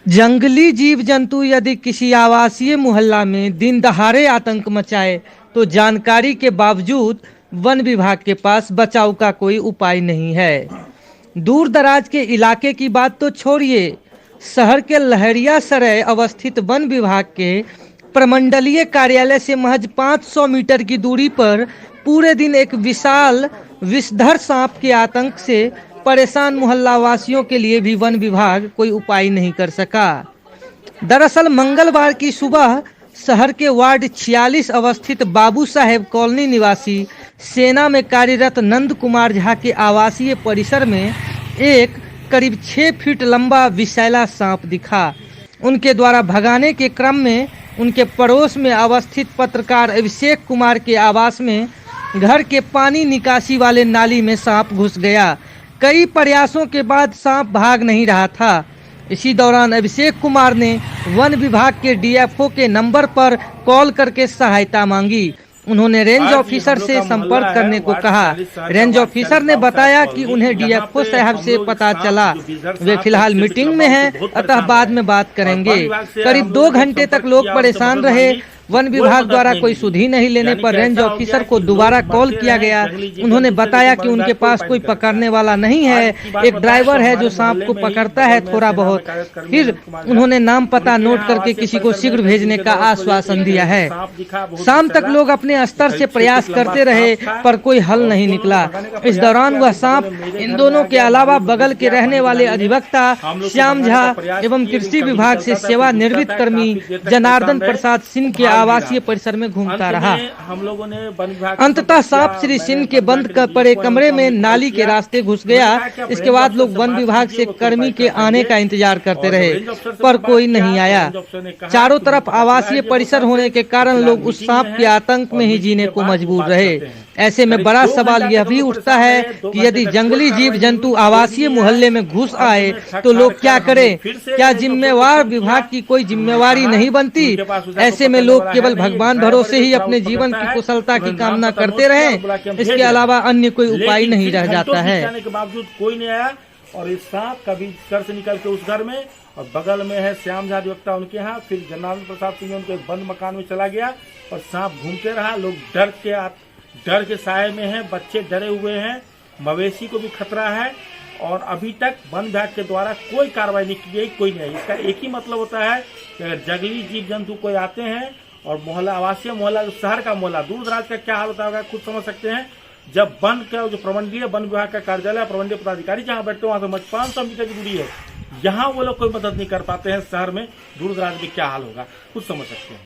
जंगली जीव जंतु यदि किसी आवासीय मोहल्ला में दिन दहाड़े आतंक मचाए तो जानकारी के बावजूद वन विभाग के पास बचाव का कोई उपाय नहीं है। दूर दराज के इलाके की बात तो छोड़िए, शहर के लहरियासराय अवस्थित वन विभाग के प्रमंडलीय कार्यालय से महज 500 मीटर की दूरी पर पूरे दिन एक विशाल विषधर सांप के आतंक से परेशान मोहल्ला वासियों के लिए भी वन विभाग कोई उपाय नहीं कर सका। दरअसल मंगलवार की सुबह शहर के वार्ड 46 अवस्थित बाबू साहेब कॉलोनी निवासी सेना में कार्यरत नंद कुमार झा के आवासीय परिसर में एक करीब 6 फीट लंबा विषैला सांप दिखा। उनके द्वारा भगाने के क्रम में उनके पड़ोस में अवस्थित पत्रकार अभिषेक कुमार के आवास में घर के पानी निकासी वाले नाली में सांप घुस गया। कई प्रयासों के बाद सांप भाग नहीं रहा था। इसी दौरान अभिषेक कुमार ने वन विभाग के डीएफओ के नंबर पर कॉल करके सहायता मांगी। उन्होंने रेंज ऑफिसर से संपर्क करने को कहा। रेंज ऑफिसर ने बताया कि उन्हें डीएफओ साहब से पता चला, वे फिलहाल मीटिंग में हैं, अतः बाद में बात करेंगे। करीब 2 घंटे तक लोग परेशान रहे। वन विभाग द्वारा कोई सुधि नहीं लेने पर रेंज ऑफिसर को दोबारा कॉल किया गया। उन्होंने बताया कि उनके पास कोई पकड़ने वाला नहीं है, एक ड्राइवर है जो सांप को पकड़ता है थोड़ा बहुत। फिर उन्होंने नाम पता नोट करके किसी को शीघ्र भेजने का आश्वासन दिया है। शाम तक लोग अपने स्तर से प्रयास करते रहे पर कोई हल नहीं निकला। इस दौरान वह सांप इन दोनों के अलावा बगल के रहने वाले अधिवक्ता श्याम झा एवं कृषि विभाग से सेवानिवृत्त कर्मी जनार्दन प्रसाद सिंह के आवासीय परिसर में घूमता रहा। हम लोगों ने वन विभाग अंततः सांप श्री सिंह के बंद पड़े कमरे में नाली के रास्ते घुस गया। इसके बाद लोग वन विभाग से कर्मी के आने का इंतजार करते रहे पर कोई नहीं आया। चारों तरफ आवासीय परिसर होने के कारण लोग उस सांप के आतंक में ही जीने को मजबूर रहे। ऐसे में बड़ा सवाल यह भी उठता है कि यदि जंगली जीव जंतु आवासीय मोहल्ले में घुस आए तो लोग क्या करें? क्या जिम्मेवार विभाग की कोई जिम्मेवारी नहीं बनती? ऐसे में लोग केवल भगवान भरोसे ही अपने जीवन की कुशलता की कामना करते रहें, इसके अलावा अन्य कोई उपाय नहीं रह जाता है। के बावजूद कोई नहीं आया और इस सांप कभी घर से निकल के उस घर में और बगल में है श्याम झा अधिवक्ता उनके यहाँ, फिर जनार्दन प्रसाद सिंह उनके बंद मकान में चला गया और सांप घूमते रहा। लोग डर के साए में हैं, बच्चे डरे हुए हैं, मवेशी को भी खतरा है और अभी तक वन विभाग के द्वारा कोई कार्रवाई नहीं की गई, कोई नहीं आई। इसका एक ही मतलब होता है कि अगर जंगली जीव जंतु कोई आते हैं और मोहल्ला आवासीय मोहल्ला शहर का मोहल्ला दूर दराज का क्या हाल होता होगा खुद समझ सकते हैं। जब वन का जो प्रमंडलीय वन विभाग का कार्यालय प्रमंडलीय पदाधिकारी जहाँ बैठते हैं वहां से 500 मीटर की दूरी है, यहाँ वो लोग कोई मदद नहीं कर पाते हैं। शहर में दूर दराज में क्या हाल होगा खुद समझ सकते हैं।